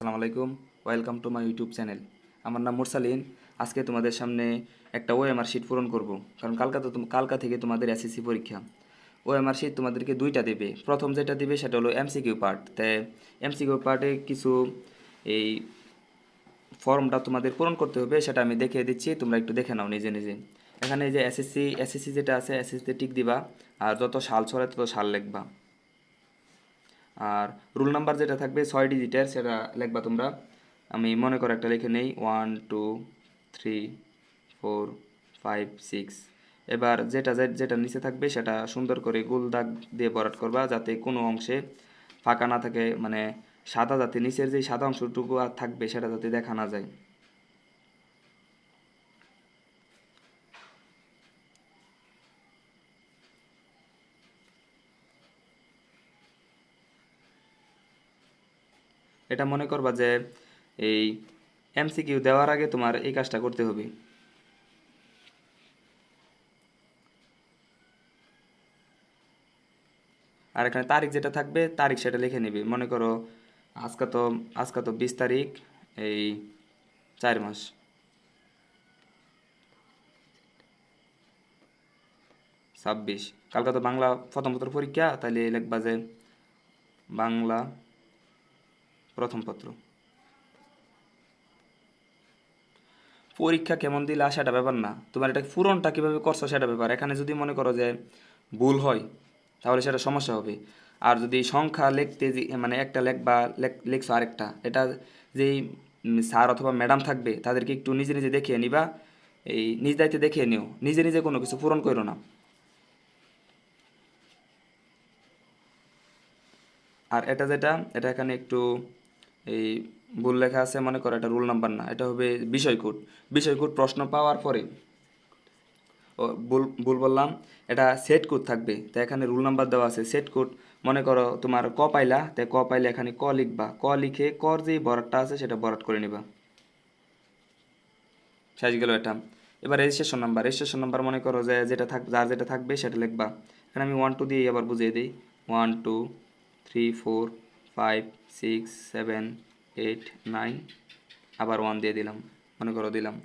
আসসালামু আলাইকুম, welcome to my YouTube channel. আমার নাম মুরসালিন। আজকে তোমাদের সামনে একটা ওএমআর শিট পূরণ করব, কারণ কালকা থেকে তোমাদের এসএসসি পরীক্ষা। ওএমআর শিট তোমাদেরকে দুইটা দেবে। প্রথম যেটা দিবে সেটা হলো এমসিকিউ পার্ট। তাই এমসিকিউ পার্টে কিছু এই ফর্মটা তোমাদের পূরণ করতে হবে, সেটা আমি দেখিয়ে দিচ্ছি, তোমরা একটু দেখে নাও নিজে নিজে। এখানে এই যে এসএসসি যেটা আছে, এসএসসিতে টিক দিবা, আর যত সাল ছড়ে তত সাল লিখবা। আর রুল নাম্বার যেটা থাকবে 6 ডিজিটের, সেটা লিখবা তোমরা। আমি মনে করো একটা লিখে নেই, 1 2 3 4 5 6। এবার যেটা নিচে থাকবে সেটা সুন্দর করে গোল দাগ দিয়ে ভরাট করবা, যাতে কোনো অংশে ফাঁকা না থাকে, মানে সাদা, যাতে নিচের যে সাদা অংশটুকু আর থাকবে সেটা যাতে দেখা না যায়। এটা মনে করবা যে এই এমসিকিউ দেওয়ার আগে তোমার এই কাজটা করতে হবে। আর এখানে তারিখ যেটা থাকবে, তারিখ সেটা লিখে নিবে। মনে করো আজকে তো আজকে তো 20 তারিখ, এই 4 মাস। ছাব্বিশ, কালকে তো বাংলা প্রথম পত্র পরীক্ষা, তাহলে লিখবা যে বাংলা প্রথম পত্র। পরীক্ষা কেমন দিলা সেটা ব্যাপার না, তোমার এটা পূরণটা কীভাবে করছো সেটা ব্যাপার। এখানে যদি মনে করো যে ভুল হয়, তাহলে সেটা সমস্যা হবে। আর যদি সংখ্যা লিখতে মানে একটা লেখবা, লিখছো আরেকটা, এটা যেই স্যার অথবা ম্যাডাম থাকবে তাদেরকে একটু নিজে নিজে দেখিয়ে নিবা। এই নিজ দায়িত্বে দেখিয়ে নিও, নিজে নিজে কোনো কিছু পূরণ করো না। আর এটা এখানে একটু এই ভুল লেখা আছে, মনে করো এটা রুল নাম্বার না, এটা হবে বিষয় কোড। বিষয় কোড প্রশ্ন পাওয়ার পরে, ও ভুল ভুল বললাম, এটা সেট কোড থাকবে। তাই এখানে রুল নাম্বার দেওয়া আছে, সেট কোড। মনে করো তোমার ক পাইলা, তাই ক পাইলে এখানে ক লিখবা, ক লিখে কর যেই বরাটটা আছে সেটা বরাট করে নিবা। শেষ গেল এটা। এবার রেজিস্ট্রেশন নাম্বার মনে করো যে যেটা থাকবে সেটা লিখবা। এখানে আমি 1 2 দিয়ে আবার বুঝিয়ে দিই, 1 2 3 4 5 6 7 8 9, আবার 1 দিয়ে দিলাম, মনে করো দিলাম।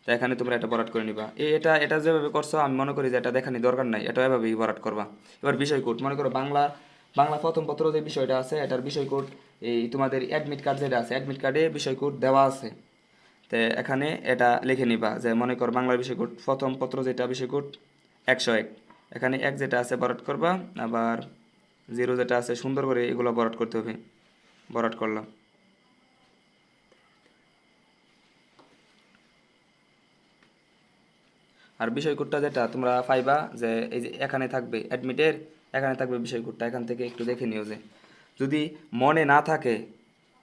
তো এখানে তোমরা এটা বরাট করে নিবা। এটা এটা যেভাবে করছো আমি মনে করি যে এটা দেখানি দরকার নাই, এটা এভাবেই বরাট করবা। এবার বিষয় কোড মনে করো বাংলা বাংলা প্রথম পত্র যে বিষয়টা আছে এটার বিষয় কোড, এই তোমাদের অ্যাডমিট কার্ড যেটা আছে অ্যাডমিট কার্ডে বিষয় কোড দেওয়া আছে। তো এখানে এটা লিখে নিবা যে মনে কর বাংলার বিষয় কোড প্রথম পত্র যেটা বিষয় কোড 101। এখানে এক যেটা আছে বরাট করবা, আবার 0 যেটা আছে সুন্দর করে এগুলো বরাট করতে হবে। বরাট করলাম। আর বিষয় কোডটা যেটা তোমরা পাইবা, যে এই যে এখানে থাকবে অ্যাডমিটের, এখানে থাকবে বিষয় কোডটা, এখান থেকে একটু দেখে নিও। যে যদি মনে না থাকে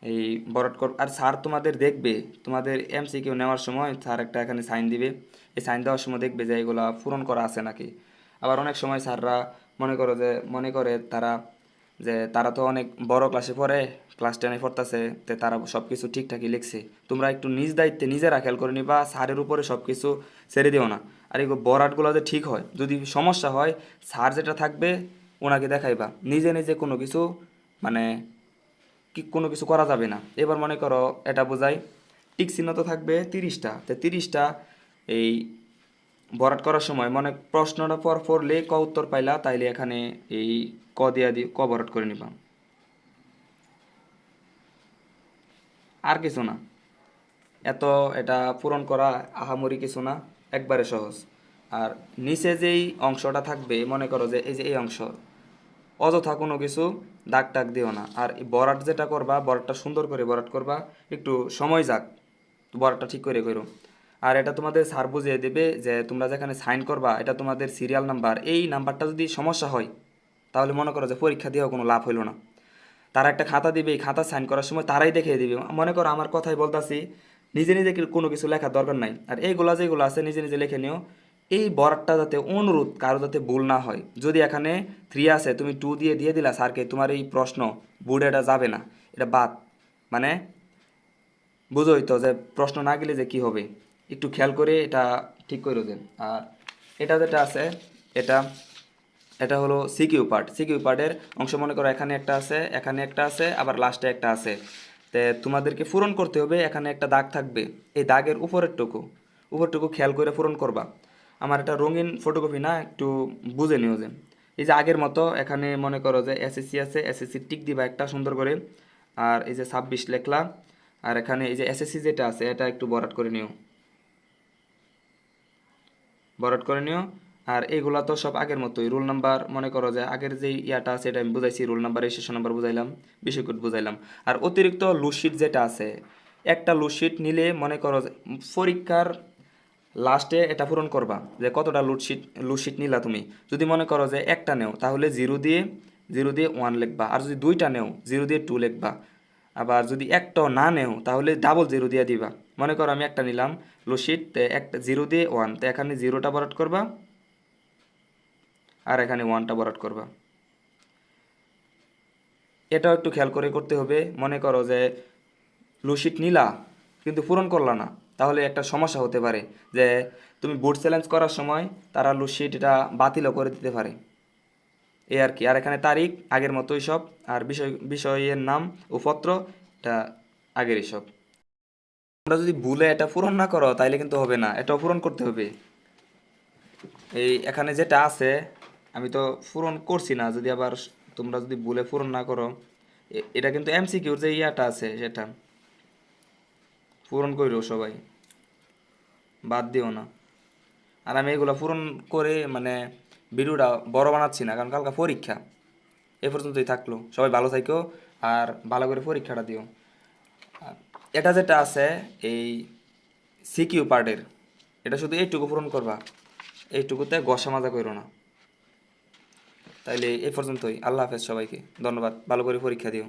এই বরাট কর, আর স্যার তোমাদের দেখবে, তোমাদের এমসিকিউ নেওয়ার সময় স্যার একটা এখানে সাইন দিবে। এই সাইন দেওয়ার সময় দেখবে যে এগুলা পূরণ করা আছে নাকি। আবার অনেক সময় স্যাররা মনে করে তারা, যে তারা তো অনেক বড় ক্লাসে পড়ে, ক্লাস 10-এ পড়তেছে, তো তারা সব কিছু ঠিকঠাকই লিখছে। তোমরা একটু নিজ দায়িত্বে নিজেরা খেয়াল করে নিবা, স্যারের উপরে সব কিছু ছেড়ে দিও না। আর এই বরাটগুলো যে ঠিক হয়, যদি সমস্যা হয় স্যার যেটা থাকবে ওনাকে দেখাইবা, নিজে নিজে কোনো কিছু মানে কোনো কিছু করা যাবে না। এবার মনে করো এটা বোঝাই, টিক চিহ্ন তো থাকবে 30টা, তো 30টা এই ভরাট করার সময় মনে প্রশ্নটা পর পড়লে ক উত্তর পাইলা, তাইলে এখানে এই ক দিয়া দিয়ে ক ভরাট করে নিবা। আর কিছু না, এত এটা পূরণ করা আহামরি কিছু না, একবারে সহজ। আর নিচে যেই অংশটা থাকবে, মনে করো যে এই যে এই অংশ, অযথা কোনো কিছু দাগ টাগ দিও না। আর এই বরাট যেটা করবা, বরাটটা সুন্দর করে বরাট করবা, একটু সময় যাক, বরাটটা ঠিক করে করো। আর এটা তোমাদের স্যার বুঝিয়ে দেবে যে তোমরা যেখানে সাইন করবা এটা তোমাদের সিরিয়াল নাম্বার, এই নাম্বারটা যদি সমস্যা হয় তাহলে মনে করো যে পরীক্ষা দিয়েও কোনো লাভ হইলো না। তারা একটা খাতা দিবে, এই খাতা সাইন করার সময় তারাই দেখিয়ে দিবে। মনে করো আমার কথাই বলতাছি, নিজে নিজে কোনো কিছু লেখার দরকার নাই। আর এইগুলা যেগুলো আছে নিজে নিজে লিখে নিও। এই বরাটটা যাতে অনুরোধ কারো যাতে ভুল না হয়, যদি এখানে 3 আছে তুমি 2 দিয়ে দিয়ে দিলা স্যারকে, তোমার এই প্রশ্ন বোর্ডে এটা যাবে না, এটা বাদ। মানে বুঝোই তো যে প্রশ্ন না গেলে যে কি হবে, একটু খেয়াল করে এটা ঠিক করে দেন। আর এটা যেটা আছে, এটা এটা হলো সিকিউ পার্ট। সিকিউ পার্টের অংশ মনে করো এখানে একটা আছে, এখানে একটা আছে, আবার লাস্টে একটা আছে। তে তোমাদেরকে পূরণ করতে হবে। এখানে একটা দাগ থাকবে, এই দাগের উপরটুকু খেয়াল করে পূরণ করবা। আমার এটা রঙিন ফটোকপি না, একটু বুঝে নিও যে এই যে আগের মতো এখানে মনে করো যে এসএসসি আছে, এসএসসি টিক দিবা একটা সুন্দর করে। আর এই যে 26 লেখলা। আর এখানে এই যে এসএসসি যেটা আছে এটা একটু বরাট করে নিও। আর এইগুলা তো সব আগের মতোই, রোল নাম্বার মনে করো যে আগের যে ইয়াটা আছে এটা আমি বুঝাইছি, রোল নাম্বার রেজিস্ট্রেশন নাম্বার বুঝাইলাম, বিষয় কোড বুঝাইলাম। আর অতিরিক্ত লুটশিট যেটা আছে, একটা লুটশিট নিলে মনে করো যে পরীক্ষার লাস্টে এটা পূরণ করবা যে কতটা লুটশিট নিলা তুমি। যদি মনে করো যে একটা নেও তাহলে জিরো দিয়ে 1 লিখবা, আর যদি দুইটা নেও 0 দিয়ে 2 লিখবা। আবার যদি একটাও না নেও তাহলে ডাবল 0 দিয়ে দিবা। মনে করো আমি একটা নিলাম লুটশিট, একটা 0 দিয়ে 1, তো এখানে জিরোটা বরাট করবা আর এখানে 1টা বরাট করবা। এটাও একটু খেয়াল করে করতে হবে। মনে করো যে লুটশিট নিলা কিন্তু পূরণ করলা না, তাহলে একটা সমস্যা হতে পারে যে তুমি বোর্ড চ্যালেঞ্জ করার সময় তারা লুটশিট এটা বাতিলও করে দিতে পারে। এই আর কি। আর এখানে তারিখ আগের মতোই সব, আর বিষয়ের নাম ও পত্র এটা আগেরই সব। তোমরা যদি ভুলে এটা পূরণ না করো তাইলে কিন্তু হবে না, এটাও পূরণ করতে হবে। এই এখানে যেটা আছে আমি তো পূরণ করছি না, যদি আবার তোমরা যদি ভুলে পূরণ না করো, এটা কিন্তু এমসিকিউর যে ইয়াটা আছে সেটা পূরণ করিও সবাই, বাদ দিও না। আর আমি এগুলো পূরণ করে মানে ভিডিওটা বড় বানাচ্ছি না, কারণ কালকে পরীক্ষা। এ পর্যন্তই থাকলো, সবাই ভালো থাকো আর ভালো করে পরীক্ষাটা দিও। আর এটা যেটা আছে এই সিকিউ পার্টের, এটা শুধু এইটুকু পূরণ করবা, এইটুকুতে গসা মাজা করো না। তাইলে এই পর্যন্তই। আল্লাহ হাফেজ, সবাইকে ধন্যবাদ, ভালো করে পরীক্ষা দিও।